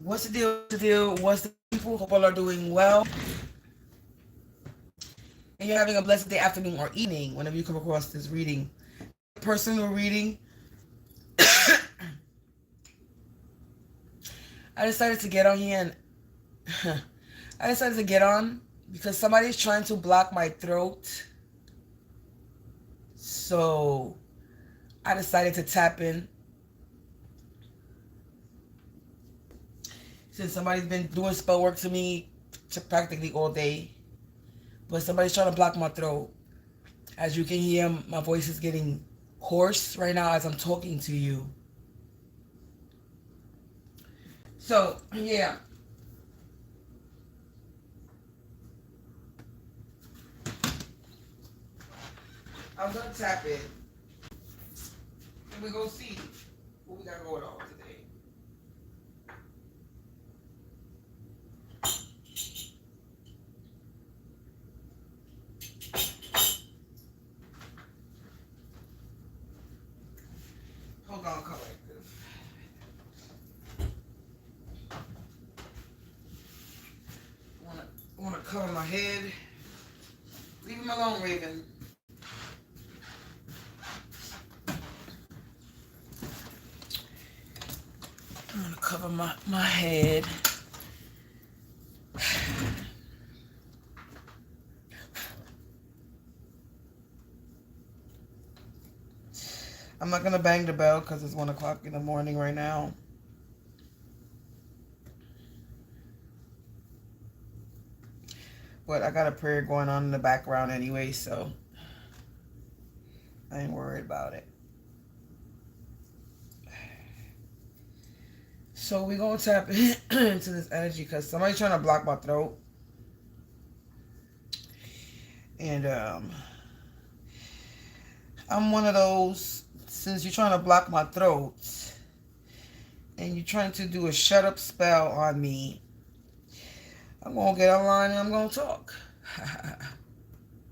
What's the deal? What's the deal? What's the people? Hope all are doing well. And you're having a blessed day, afternoon, or evening whenever you come across this reading. Personal reading. I decided to get on here and I decided to get on because somebody's trying to block my throat. So I decided to tap in. Since somebody's been doing spell work to me practically all day. But somebody's trying to block my throat. As you can hear, my voice is getting hoarse right now as I'm talking to you. So, yeah. I'm going to tap in. And we're going to see what we got going on today. Hold on, collective. I want to cover my head. Leave him alone, Raven. I'm going to cover my head. I'm not going to bang the bell because it's 1 o'clock in the morning right now. But I got a prayer going on in the background anyway, so I ain't worried about it. So we're going to tap into this energy because somebody's trying to block my throat. And I'm one of those, since you're trying to block my throat and you're trying to do a shut up spell on me, I'm going to get online and I'm going to talk.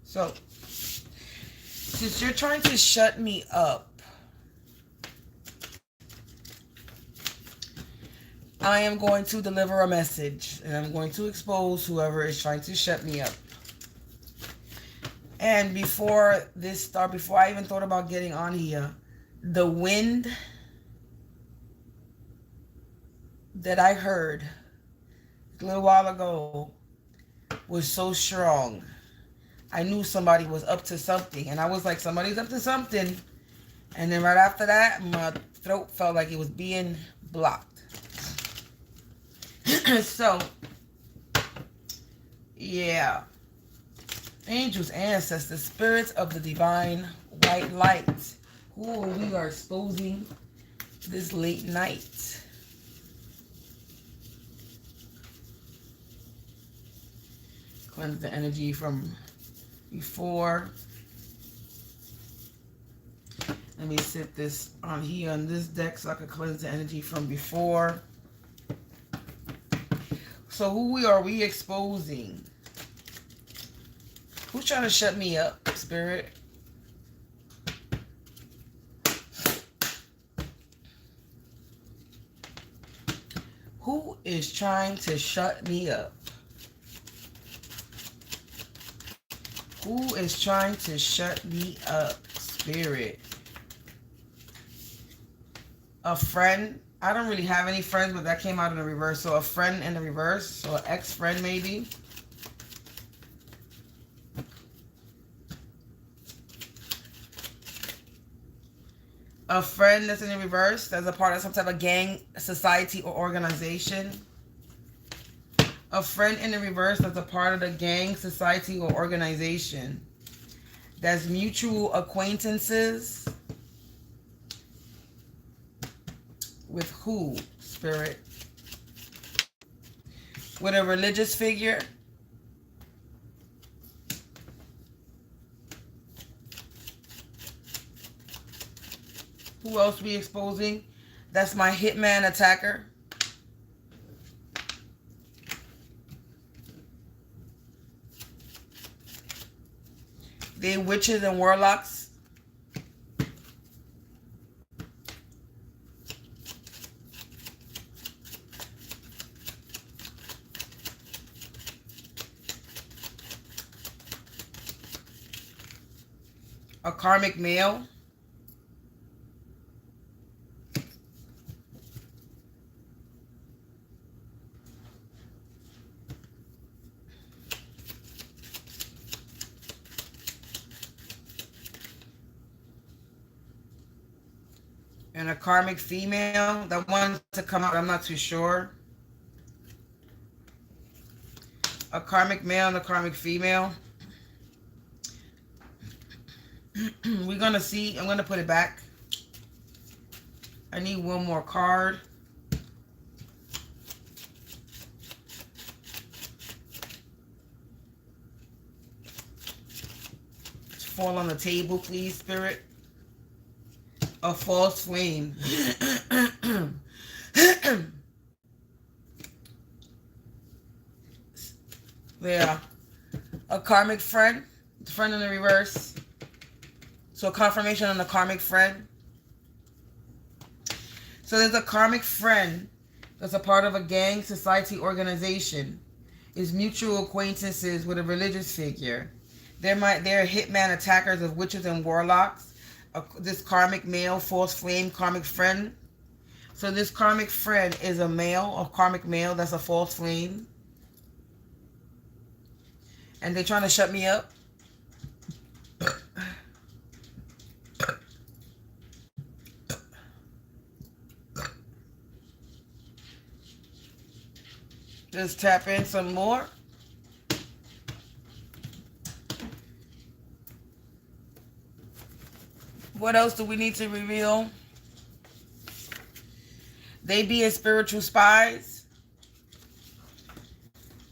So, since you're trying to shut me up, I am going to deliver a message and I'm going to expose whoever is trying to shut me up. And before this started, before I even thought about getting on here, the wind that I heard a little while ago was so strong. I knew somebody was up to something. And I was like, somebody's up to something. And then right after that, my throat felt like it was being blocked. So, yeah. Angels, ancestors, spirits of the divine white light, who we are exposing this late night. Cleanse the energy from before. Let me sit this on here on this deck so I can cleanse the energy from before. So who are we exposing? Who's trying to shut me up, spirit? Who is trying to shut me up? Who is trying to shut me up, spirit? A friend? I don't really have any friends, but that came out in the reverse. So a friend in the reverse, so an ex-friend maybe. A friend that's in the reverse, that's a part of some type of gang, society, or organization. A friend in the reverse that's a part of the gang, society, or organization. That's mutual acquaintances. With who, spirit? With a religious figure. Who else we exposing? That's my hitman attacker. They witches and warlocks. A karmic male. And a karmic female. That one to come out, I'm not too sure. A karmic male and a karmic female. We're going to see. I'm going to put it back. I need one more card. Fall on the table, please, Spirit. A false flame. There. A karmic friend. Friend in the reverse. So confirmation on the karmic friend. So there's a karmic friend that's a part of a gang, society, organization. Is mutual acquaintances with a religious figure. They're hitman attackers of witches and warlocks. This karmic male, false flame, karmic friend. So this karmic friend is a male, a karmic male that's a false flame. And they're trying to shut me up. Just tap in some more. What else do we need to reveal? They being spiritual spies.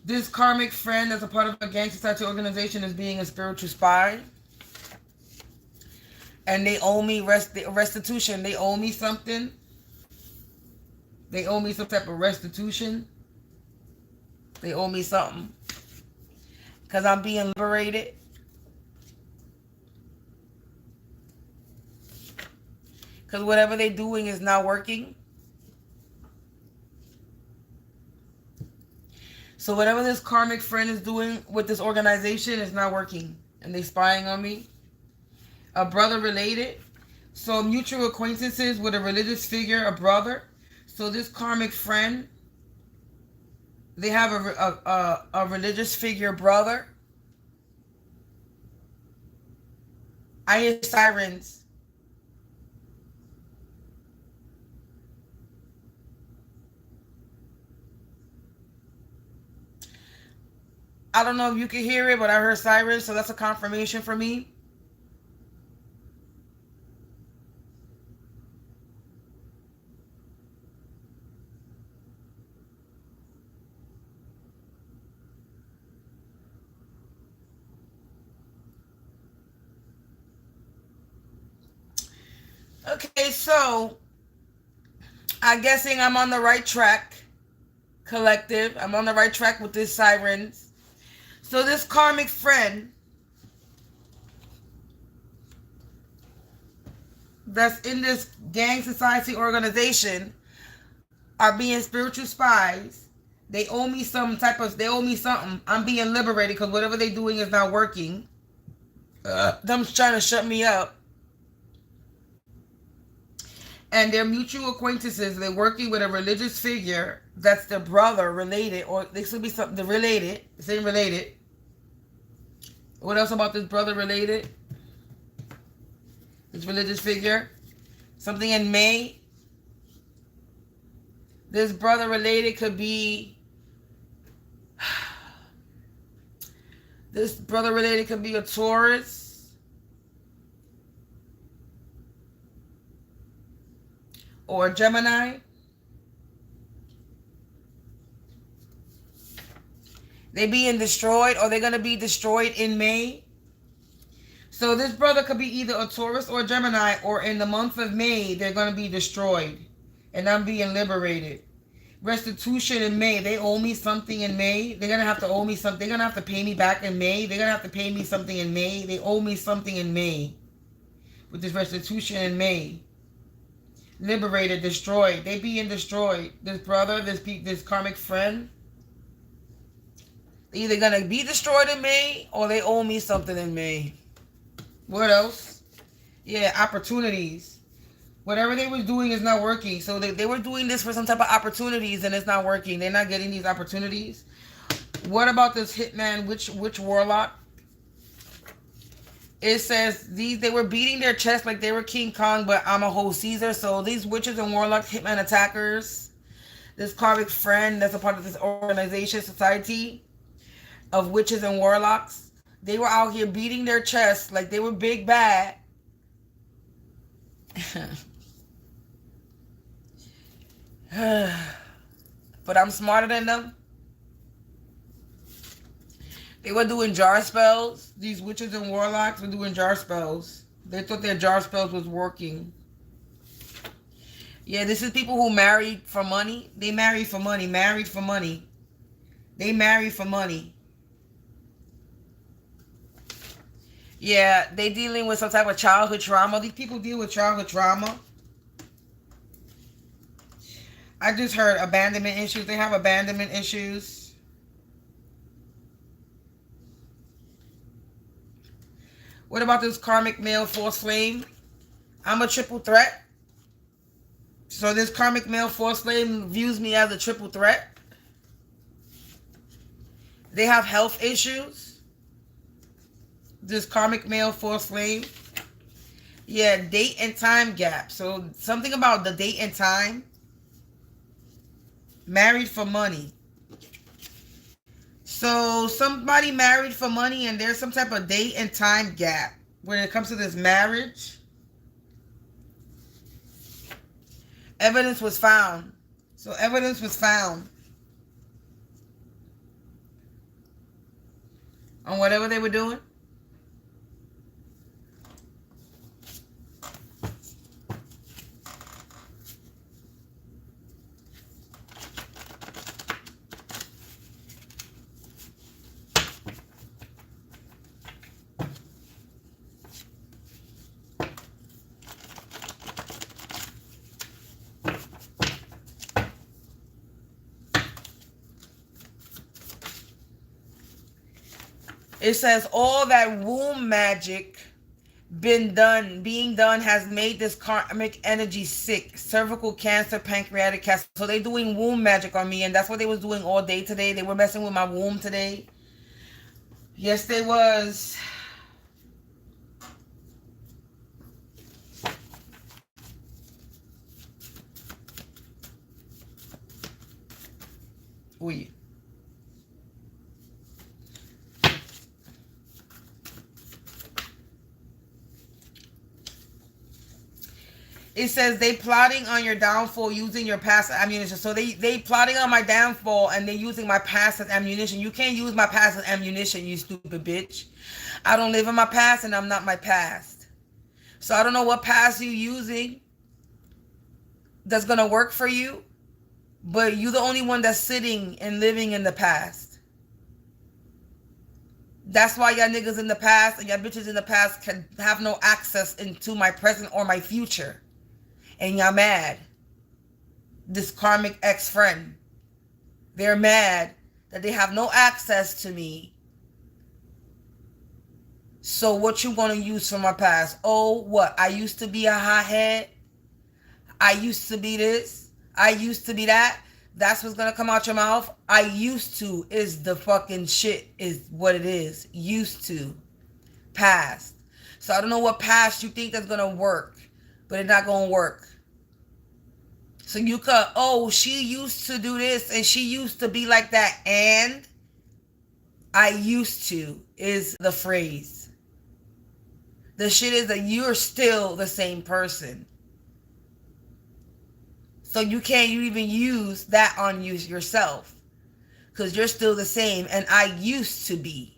This karmic friend as a part of a gang society organization is being a spiritual spy. And they owe me restitution. They owe me something. They owe me some type of restitution. They owe me something. Because I'm being liberated. Because whatever they're doing is not working. So whatever this karmic friend is doing with this organization is not working. And they spying on me. A brother related. So mutual acquaintances with a religious figure, a brother. So this karmic friend, they have a religious figure brother. I hear sirens. I don't know if you can hear it, but I heard sirens, so that's a confirmation for me. Okay, so I'm guessing I'm on the right track, collective. I'm on the right track with this sirens. So this karmic friend that's in this gang society organization are being spiritual spies. They owe me something. I'm being liberated because whatever they're doing is not working. Them trying to shut me up. And they're mutual acquaintances. They're working with a religious figure that's their brother related, or they should be something related. Same related. What else about this brother related? This religious figure. Something in May. This brother related could be... This brother related could be a Taurus. Or a Gemini. They being destroyed, or they're going to be destroyed in May. So this brother could be either a Taurus or a Gemini, or in the month of May, they're going to be destroyed. And I'm being liberated. Restitution in May. They owe me something in May. They're going to have to owe me something. They're going to have to pay me back in May. They're going to have to pay me something in May. They owe me something in May. With this restitution in May. Liberated, destroyed. They being destroyed. This brother, this karmic friend. They're either going to be destroyed in May, or they owe me something in May. What else? Yeah, opportunities. Whatever they were doing is not working. So they were doing this for some type of opportunities and it's not working. They're not getting these opportunities. What about this hitman, witch warlock? It says they were beating their chest like they were King Kong, but I'm a whole Caesar. So these witches and warlocks, hitman attackers, this karmic friend that's a part of this organization, society of witches and warlocks, they were out here beating their chests like they were big bad. But I'm smarter than them. They were doing jar spells. These witches and warlocks were doing jar spells. They thought their jar spells was working. Yeah, this is people who married for money. They married for money. Married for money. They married for money. Yeah, they dealing with some type of childhood trauma. These people deal with childhood trauma. I just heard abandonment issues. They have abandonment issues. What about this karmic male force flame? I'm a triple threat. So this karmic male force flame views me as a triple threat. They have health issues. This karmic male force flame. Yeah, date and time gap. So something about the date and time. Married for money. So somebody married for money and there's some type of date and time gap when it comes to this marriage. Evidence was found. So evidence was found on whatever they were doing. It says all that womb magic being done has made this karmic energy sick. Cervical cancer, pancreatic cancer. So they doing womb magic on me, and that's what they was doing all day today. They were messing with my womb today. Yes, they was. Ooh. It says they plotting on your downfall using your past ammunition. So they plotting on my downfall and they using my past as ammunition. You can't use my past as ammunition, you stupid bitch. I don't live in my past and I'm not my past. So I don't know what past you using that's going to work for you. But you're the only one that's sitting and living in the past. That's why y'all niggas in the past and y'all bitches in the past can have no access into my present or my future. And y'all mad. This karmic ex-friend. They're mad that they have no access to me. So what you gonna use from my past? Oh, what? I used to be a hothead. I used to be this. I used to be that. That's what's gonna come out your mouth. I used to is the fucking shit is what it is. Used to. Past. So I don't know what past you think that's gonna work. But it's not gonna work. So you could, oh, she used to do this and she used to be like that. And I used to is the phrase. The shit is that you're still the same person. So you can't even use that on you yourself. Because you're still the same. And I used to be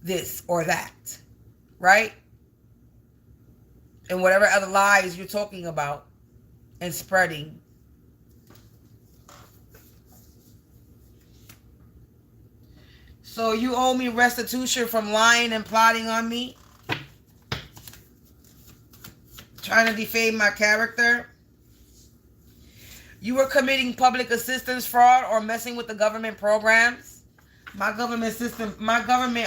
this or that. Right? And whatever other lies you're talking about and spreading. So you owe me restitution from lying and plotting on me. Trying to defame my character. You were committing public assistance fraud or messing with the government programs. My government system, my government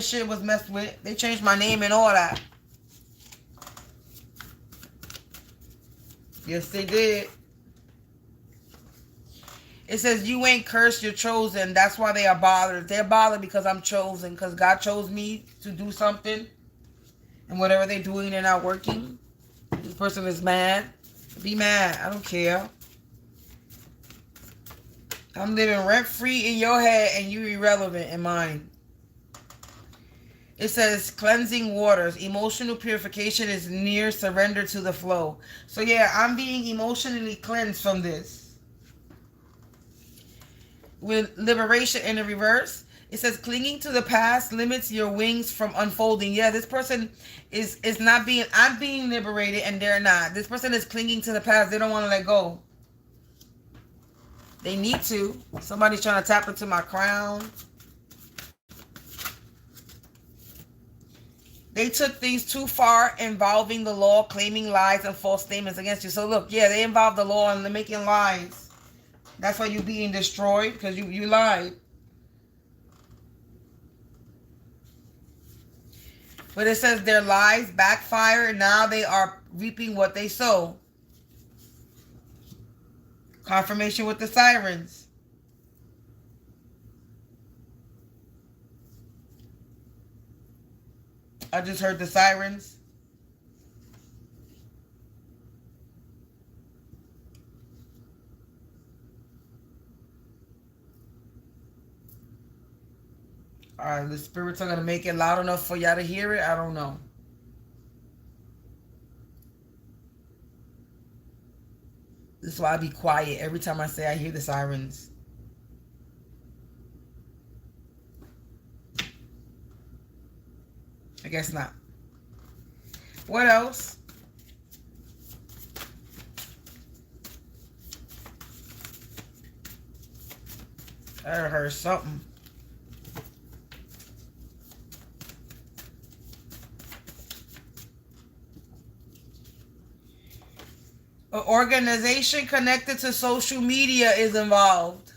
shit was messed with. They changed my name and all that. Yes, they did. It says, you ain't cursed, you're chosen. That's why they are bothered. They're bothered because I'm chosen. Because God chose me to do something. And whatever they're doing, they're not working. This person is mad. Be mad. I don't care. I'm living rent-free in your head and you irrelevant in mine. It says, cleansing waters. Emotional purification is near surrender to the flow. So yeah, I'm being emotionally cleansed from this. With liberation in the reverse, it says, clinging to the past limits your wings from unfolding. Yeah, this person is not being, I'm being liberated and they're not. This person is clinging to the past. They don't want to let go. They need to. Somebody's trying to tap into my crown. They took things too far involving the law, claiming lies and false statements against you. So look, yeah, they involve the law and they're making lies. That's why you're being destroyed, because you lied. But it says their lies backfire and now they are reaping what they sow. Confirmation with the sirens. I just heard the sirens. Alright, the spirits are going to make it loud enough for y'all to hear it. I don't know. This is why I be quiet every time I say I hear the sirens. I guess not. What else? I heard something. An organization connected to social media is involved.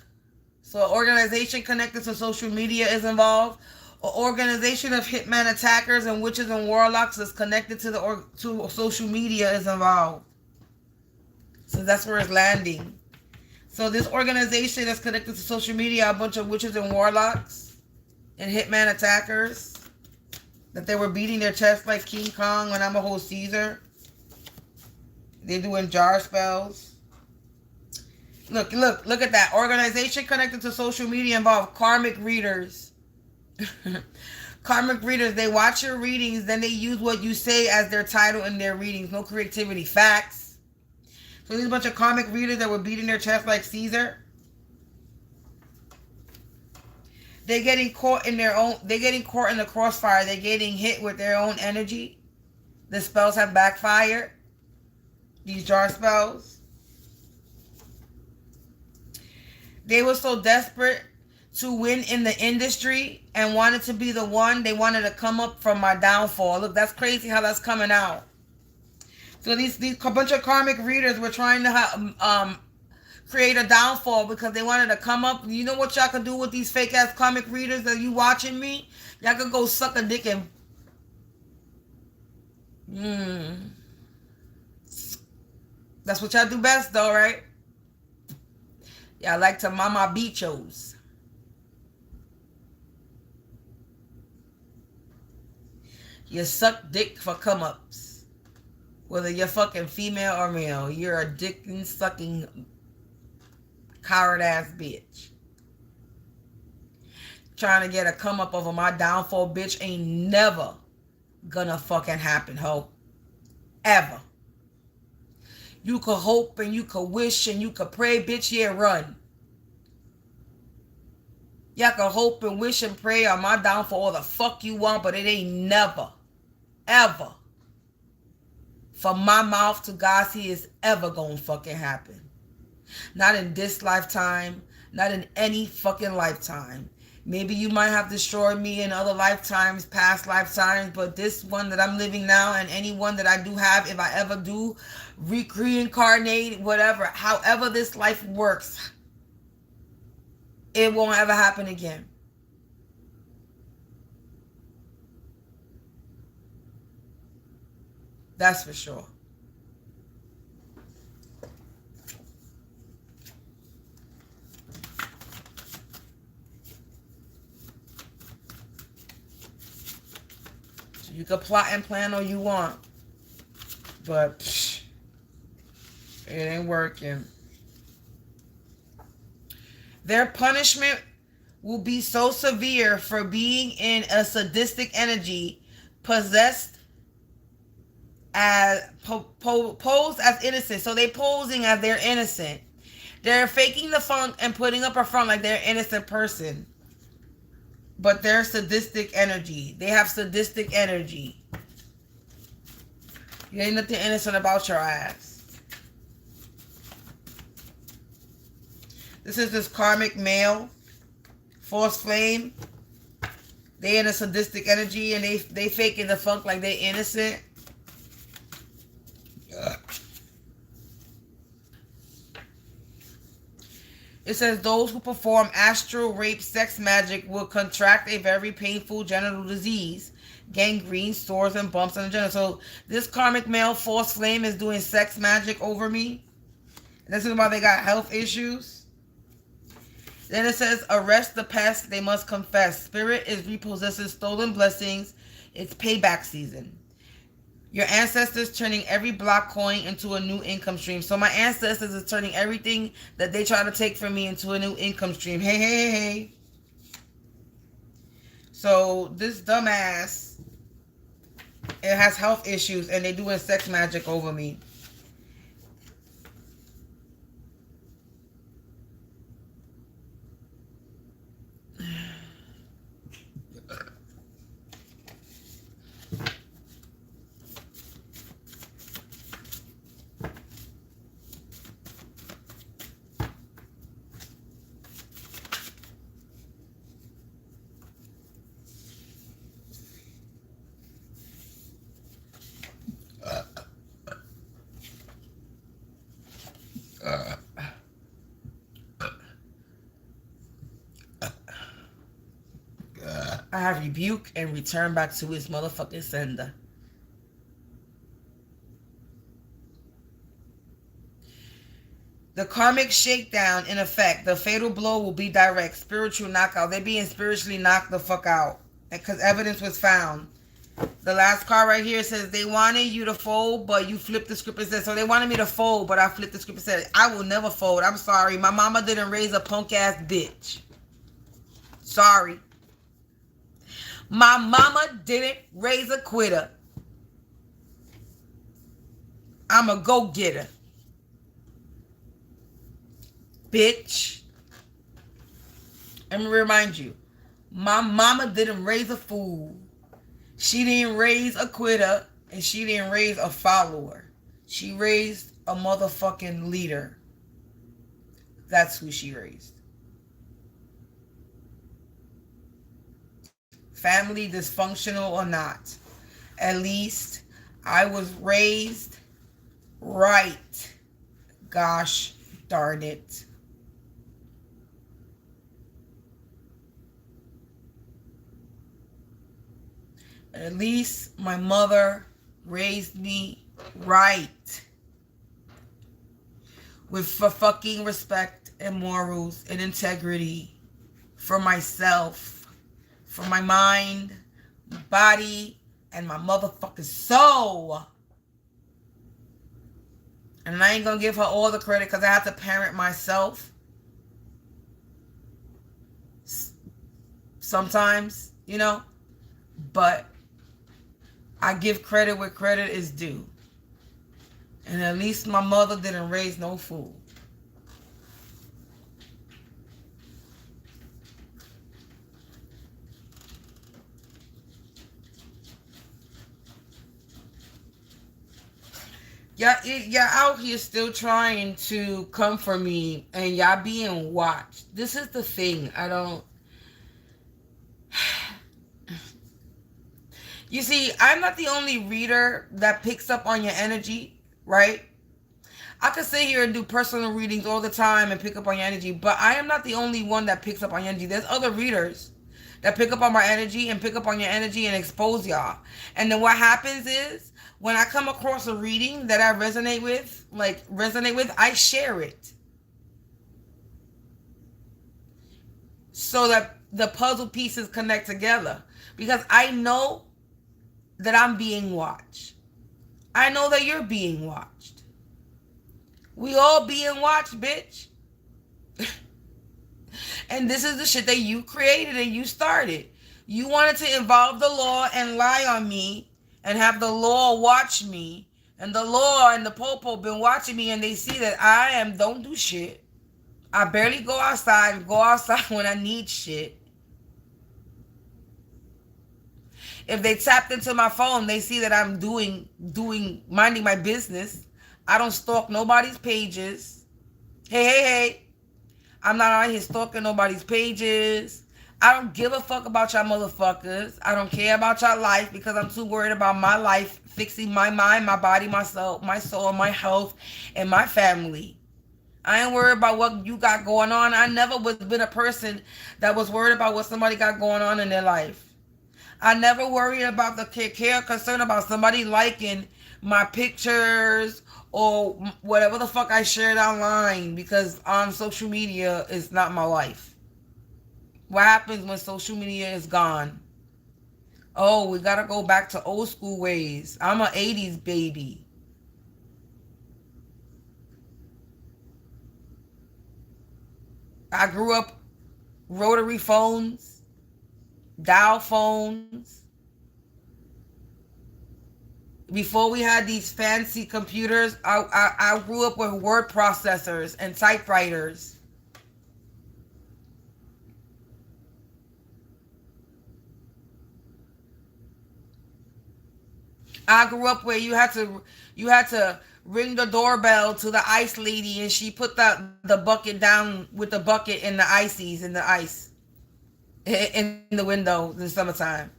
So an organization connected to social media is involved. An organization of hitman attackers and witches and warlocks is connected to to social media is involved. So that's where it's landing. So this organization that's connected to social media, a bunch of witches and warlocks and hitman attackers that they were beating their chest like King Kong when I'm a whole Caesar. They're doing jar spells. Look at that. Organization connected to social media involve karmic readers. Karmic readers, they watch your readings, then they use what you say as their title in their readings. No creativity. Facts. So these bunch of karmic readers that were beating their chest like Caesar, they're getting caught in their own, they're getting caught in the crossfire. They're getting hit with their own energy. The spells have backfired. These jar spells. They were so desperate to win in the industry and wanted to be the one. They wanted to come up from my downfall. Look, that's crazy how that's coming out. So these bunch of karmic readers were trying to create a downfall because they wanted to come up. You know what y'all can do with these fake ass karmic readers that you watching me? Y'all could go suck a dick and that's what y'all do best though, right? Y'all like to mama bichos. You suck dick for come-ups. Whether you're fucking female or male, you're a dick-sucking coward-ass bitch. Trying to get a come-up over my downfall, bitch, ain't never gonna fucking happen, ho. Ever. You could hope and you could wish and you could pray, bitch, yeah, run. Y'all can hope and wish and pray on my downfall all the fuck you want, but it ain't never, ever, from my mouth to God's ears, ever gonna fucking happen. Not in this lifetime, not in any fucking lifetime. Maybe you might have destroyed me in other lifetimes, past lifetimes, but this one that I'm living now and any one that I do have, if I ever do reincarnate, whatever, however this life works, it won't ever happen again. That's for sure. You can plot and plan all you want, but it ain't working. Their punishment will be so severe for being in a sadistic energy, possessed as posed as innocent. So they posing as they're innocent. They're faking the funk and putting up a front like they're an innocent person. But they're sadistic energy. They have sadistic energy. You ain't nothing innocent about your ass. This is this karmic male, force flame. They in a sadistic energy and they faking the funk like they innocent. It says those who perform astral rape sex magic will contract a very painful genital disease, gangrene, sores, and bumps on the genital. So this karmic male force flame is doing sex magic over me. This is why they got health issues. Then it says arrest the pest, they must confess. Spirit is repossessing stolen blessings. It's payback season. Your ancestors turning every block coin into a new income stream. So my ancestors is turning everything that they try to take from me into a new income stream. Hey, hey, hey. So this dumbass, it has health issues and they doing sex magic over me. I have rebuke and return back to his motherfucking sender. The karmic shakedown in effect. The fatal blow will be direct. Spiritual knockout. They're being spiritually knocked the fuck out. Because evidence was found. The last card right here says they wanted you to fold, but you flipped the script and said, so they wanted me to fold, but I flipped the script and said, I will never fold. I'm sorry. My mama didn't raise a punk ass bitch. Sorry. My mama didn't raise a quitter. I'm a go-getter. Bitch. Let me remind you. My mama didn't raise a fool. She didn't raise a quitter. And she didn't raise a follower. She raised a motherfucking leader. That's who she raised. Family dysfunctional or not, at least I was raised right. Gosh darn it. At least my mother raised me right. With fucking respect and morals and integrity for myself. For my mind, my body, and my motherfucking soul. And I ain't gonna give her all the credit because I have to parent myself. Sometimes, you know. But I give credit where credit is due. And at least my mother didn't raise no fool. Y'all out here still trying to come for me and y'all being watched. This is the thing. I don't... You see, I'm not the only reader that picks up on your energy, right? I could sit here and do personal readings all the time and pick up on your energy, but I am not the only one that picks up on your energy. There's other readers that pick up on my energy and pick up on your energy and expose y'all. And then what happens is, when I come across a reading that I resonate with, I share it. So that the puzzle pieces connect together. Because I know that I'm being watched. I know that you're being watched. We all being watched, bitch. And this is the shit that you created and you started. You wanted to involve the law and lie on me and have the law watch me. And the law and the popo been watching me, and they see that don't do shit. I barely go outside when I need shit. If they tapped into my phone, they see that I'm minding my business. I don't stalk nobody's pages. Hey. I'm not out here stalking nobody's pages. I don't give a fuck about y'all motherfuckers. I don't care about y'all life because I'm too worried about my life, fixing my mind, my body, my soul, my health, and my family. I ain't worried about what you got going on. I never was been a person that was worried about what somebody got going on in their life. I never worried about concern about somebody liking my pictures or whatever the fuck I shared online, because on social media is not my life. What happens when social media is gone? Oh, we gotta go back to old school ways. I'm an 80s baby. I grew up rotary phones, dial phones. Before we had these fancy computers, I grew up with word processors and typewriters. I grew up where you had to ring the doorbell to the ice lady, and she put the bucket down with the bucket and the ices and the ice in the window in the summertime.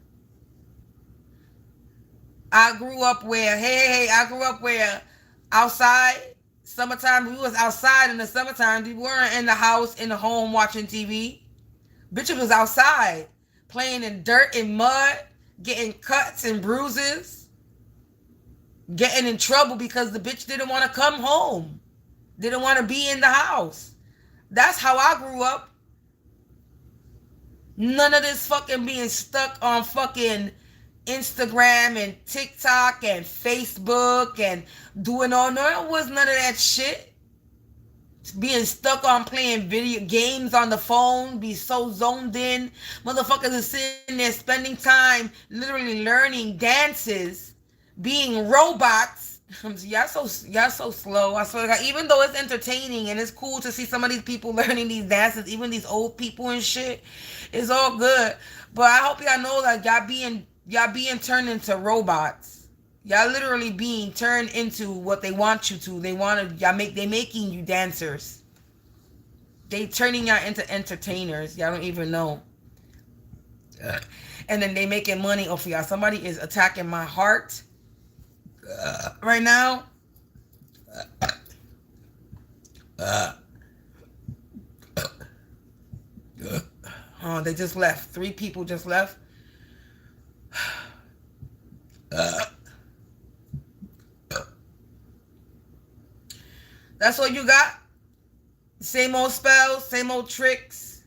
I grew up where outside, summertime, we was outside in the summertime. We weren't in the house, in the home watching TV. Bitches was outside, playing in dirt and mud, getting cuts and bruises, getting in trouble because the bitch didn't want to come home, didn't want to be in the house. That's how I grew up. None of this fucking being stuck on fucking Instagram and TikTok and Facebook and doing all. No, it was none of that shit. Being stuck on playing video games on the phone, be so zoned in. Motherfuckers are sitting there spending time literally learning dances, being robots. Y'all so slow. I swear to God, even though it's entertaining and it's cool to see some of these people learning these dances, even these old people and shit, it's all good. But I hope y'all know that y'all being turned into robots. Y'all literally being turned into what they want you to. They making you dancers. They turning y'all into entertainers. Y'all don't even know. And then they making money off of y'all. Somebody is attacking my heart right now. Oh, they just left. 3 people just left. That's what you got? Same old spells, same old tricks.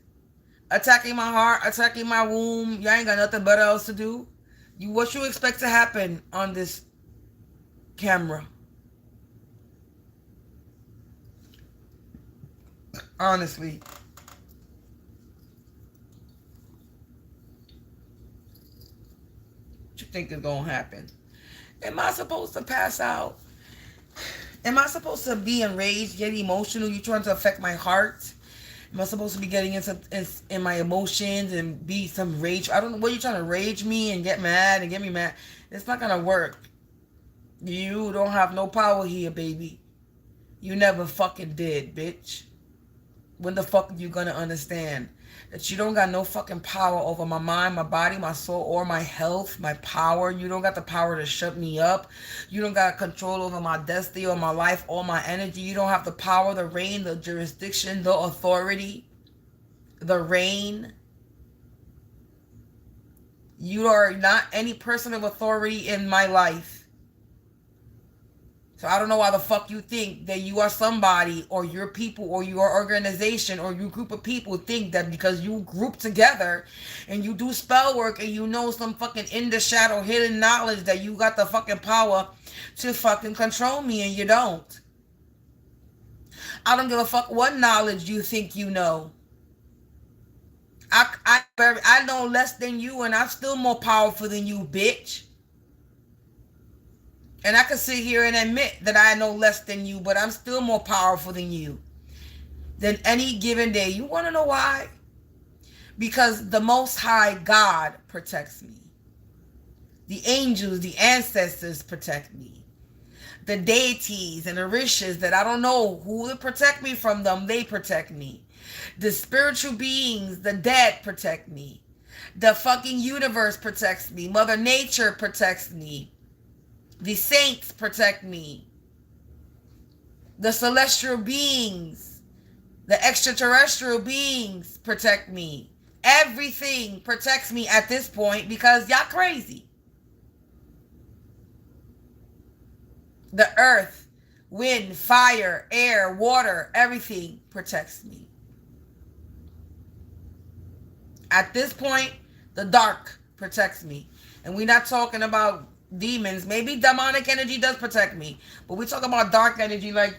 Attacking my heart, attacking my womb. Y'all ain't got nothing but else to do. What you expect to happen on this camera? Honestly. What you think is gonna happen? Am I supposed to pass out? Am I supposed to be enraged, get emotional? You trying to affect my heart? Am I supposed to be getting in my emotions and be some rage? I don't know. What, you trying to rage me and get mad and get me mad? It's not gonna work. You don't have no power here, baby. You never fucking did, bitch. When the fuck are you gonna understand that you don't got no fucking power over my mind, my body, my soul, or my health, my power? You don't got the power to shut me up. You don't got control over my destiny or my life or my energy. You don't have the power, the reign, the jurisdiction, the authority, the reign. You are not any person of authority in my life. So I don't know why the fuck you think that you are somebody, or your people or your organization or your group of people think that because you group together and you do spell work and you know some fucking in the shadow hidden knowledge that you got the fucking power to fucking control me, and you don't. I don't give a fuck what knowledge you think you know. I know less than you, and I'm still more powerful than you, bitch. And I can sit here and admit that I know less than you, but I'm still more powerful than you. Than any given day. You want to know why? Because the Most High God protects me. The angels, the ancestors protect me. The deities and the riches that I don't know who to protect me from them, they protect me. The spiritual beings, the dead protect me. The fucking universe protects me. Mother Nature protects me. The saints protect me. The celestial beings, the extraterrestrial beings protect me. Everything protects me at this point because y'all crazy. The earth, wind, fire, air, water, everything protects me. At this point, the dark protects me. And we're not talking about demons. Maybe demonic energy does protect me. But we talk about dark energy like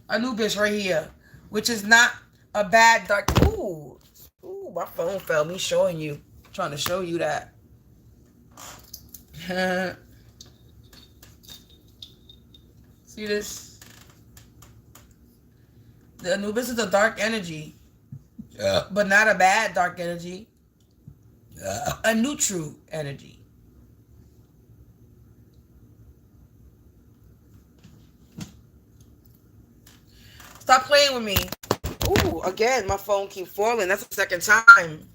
Anubis right here. Which is not a bad dark... Ooh, my phone fell. Me showing you. Trying to show you that. See this? The Anubis is a dark energy. Yeah. But not a bad dark energy. Yeah. A neutral energy. Stop playing with me. Ooh, again, my phone keeps falling. That's the second time.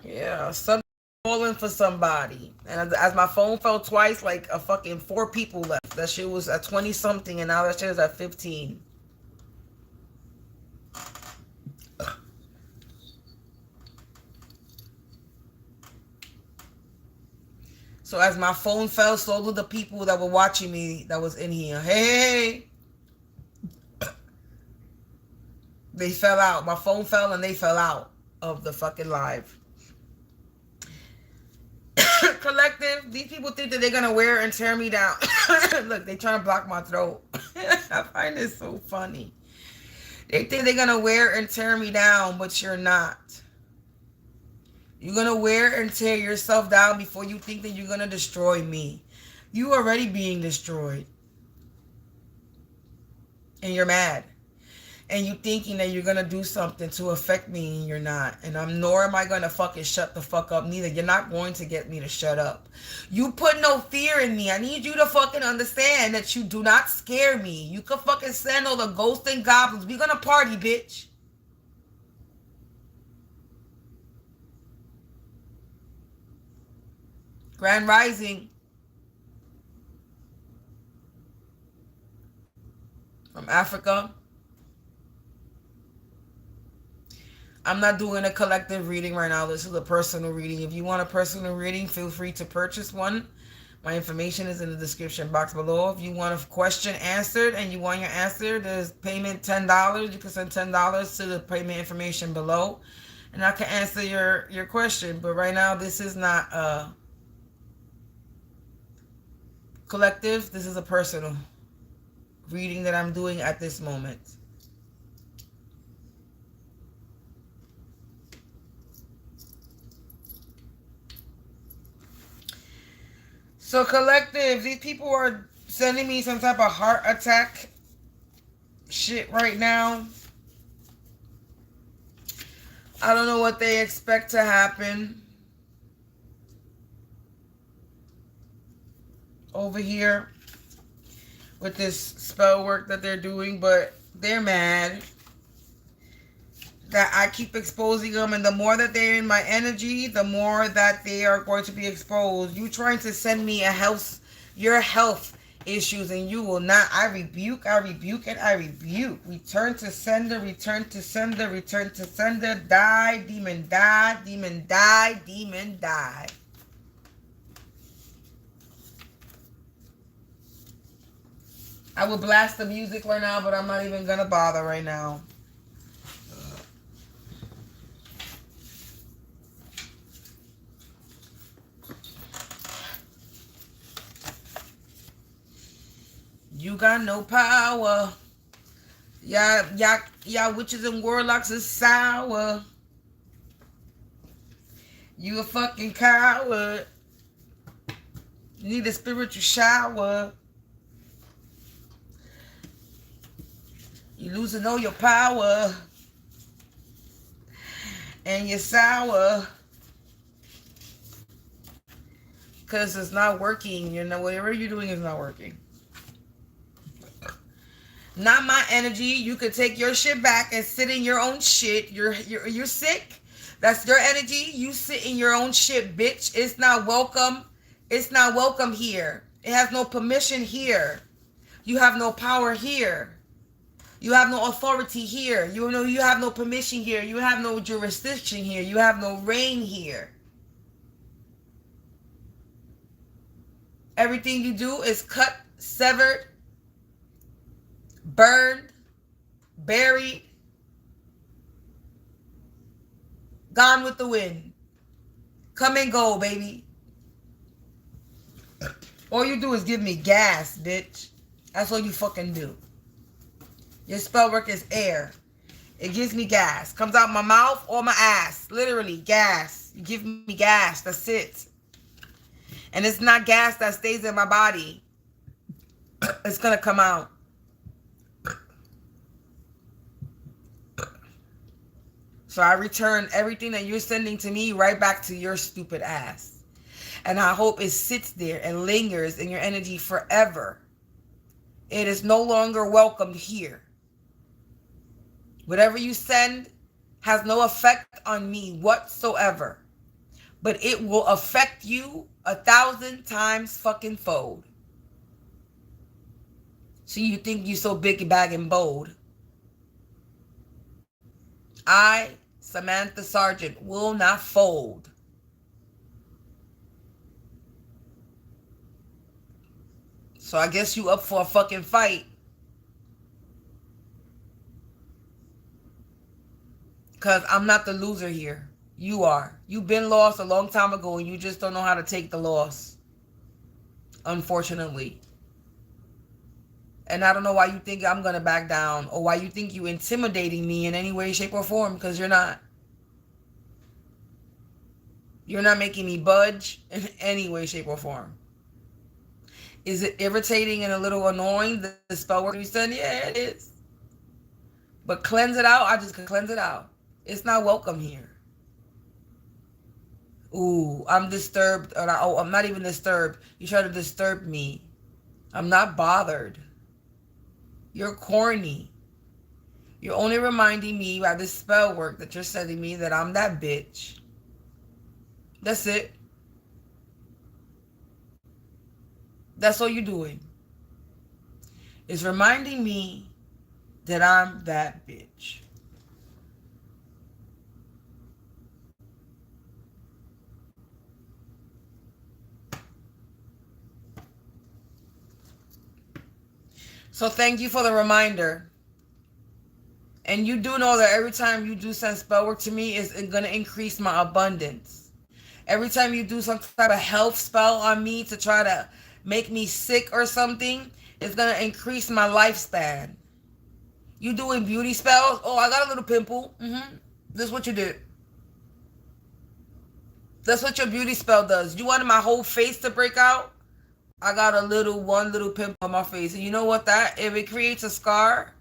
Yeah, something falling for somebody. And as my phone fell twice, like a fucking 4 people left. That shit was at 20 something, and now that shit is at 15. So as my phone fell, so did the people that were watching me that was in here. Hey. They fell out. My phone fell and they fell out of the fucking live. Collective, these people think that they're going to wear and tear me down. Look, they trying to block my throat. I find this so funny. They think they're going to wear and tear me down, but you're not. You're going to wear and tear yourself down before you think that you're going to destroy me. You already being destroyed. And you're mad. And you thinking that you're going to do something to affect me, and you're not. And nor am I going to fucking shut the fuck up neither. You're not going to get me to shut up. You put no fear in me. I need you to fucking understand that you do not scare me. You can fucking send all the ghosts and goblins. We're going to party, bitch. Grand Rising. From Africa. I'm not doing a collective reading right now. This is a personal reading. If you want a personal reading, feel free to purchase one. My information is in the description box below. If you want a question answered and you want your answer, there's payment $10. You can send $10 to the payment information below. And I can answer your question. But right now, this is not a collective. This is a personal reading that I'm doing at this moment. So collective, these people are sending me some type of heart attack shit right now. I don't know what they expect to happen over here with this spell work that they're doing, but they're mad that I keep exposing them, and the more that they're in my energy, the more that they are going to be exposed. You trying to send me your health issues, and you will not. I rebuke, and I rebuke. Return to sender, return to sender, return to sender. Die, demon, die, demon, die, demon, die. I would blast the music right now, but I'm not even gonna bother right now. You got no power. Y'all witches and warlocks is sour. You a fucking coward. You need a spiritual shower. You losing all your power. And you're sour. Because it's not working. You know, whatever you're doing is not working. Not my energy. You could take your shit back and sit in your own shit. You're sick. That's your energy. You sit in your own shit, bitch. It's not welcome. It's not welcome here. It has no permission here. You have no power here. You have no authority here. You have no permission here. You have no jurisdiction here. You have no reign here. Everything you do is cut, severed, burned, buried, gone with the wind. Come and go, baby. All you do is give me gas, bitch. That's all you fucking do. Your spell work is air. It gives me gas. Comes out my mouth or my ass. Literally, gas. You give me gas. That's it. And it's not gas that stays in my body. It's going to come out. So I return everything that you're sending to me right back to your stupid ass. And I hope it sits there and lingers in your energy forever. It is no longer welcomed here. Whatever you send has no effect on me whatsoever. But it will affect you 1,000 times fucking fold. So you think you so big, bag, and bold. I, Samantha Sargent, will not fold. So I guess you up for a fucking fight. Because I'm not the loser here. You are. You've been lost a long time ago and you just don't know how to take the loss. Unfortunately. And I don't know why you think I'm going to back down or why you think you intimidating me in any way, shape, or form, because you're not. You're not making me budge in any way, shape, or form. Is it irritating and a little annoying, the spell work you said? Yeah, it is. But cleanse it out. I just can cleanse it out. It's not welcome here. Ooh, I'm disturbed. I'm not even disturbed. You try to disturb me. I'm not bothered. You're corny. You're only reminding me by this spell work that you're sending me that I'm that bitch. That's it. That's all you're doing. Is reminding me that I'm that bitch. So thank you for the reminder. And you do know that every time you do send spell work to me, it's going to increase my abundance. Every time you do some type of health spell on me to try to make me sick or something, it's going to increase my lifespan. You doing beauty spells? Oh, I got a little pimple. This is what you did. That's what your beauty spell does. You wanted my whole face to break out? I got one little pimple on my face. And you know what if it creates a scar,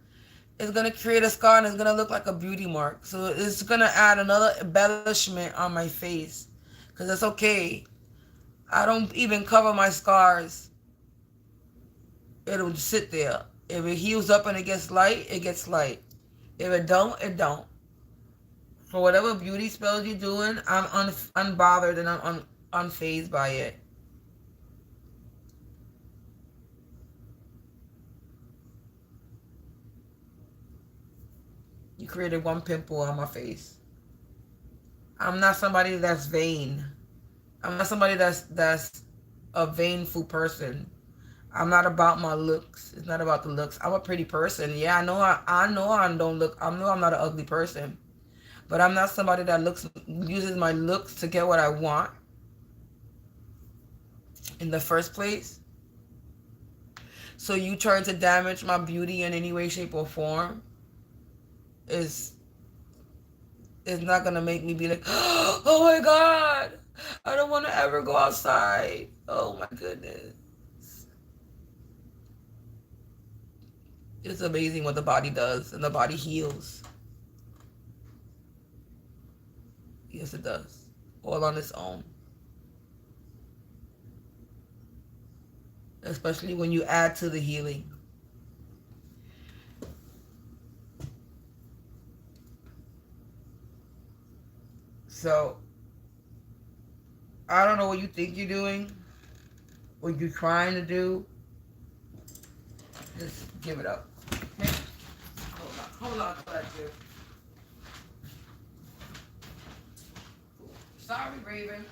it's going to create a scar and it's going to look like a beauty mark. So it's going to add another embellishment on my face. Because that's okay. I don't even cover my scars. It'll sit there. If it heals up and it gets light, it gets light. If it don't, it don't. For whatever beauty spells you're doing, I'm unbothered and I'm unfazed by it. You created one pimple on my face. I'm not somebody that's vain. I'm not somebody that's a vainful person. I'm not about my looks. It's not about the looks. I'm a pretty person. Yeah, I know I don't look. I know I'm not an ugly person. But I'm not somebody that uses my looks to get what I want in the first place. So you trying to damage my beauty in any way, shape, or form is not gonna make me be like, oh my God, I don't want to ever go outside. Oh my goodness. It's amazing what the body does, and the body heals. Yes, it does. All on its own. Especially when you add to the healing. So, I don't know what you think you're doing, what you're trying to do. Just give it up. Okay? Hold on, collective. Sorry, Raven.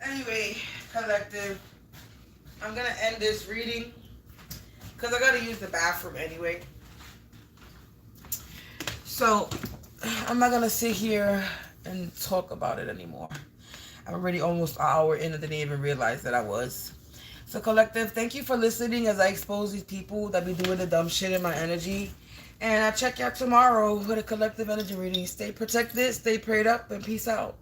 Anyway, collective, I'm going to end this reading because I got to use the bathroom anyway. So, I'm not going to sit here and talk about it anymore. I'm already almost an hour in and didn't even realize that I was. So, collective, thank you for listening as I expose these people that be doing the dumb shit in my energy. And I'll check you out tomorrow with a collective energy reading. Stay protected, stay prayed up, and peace out.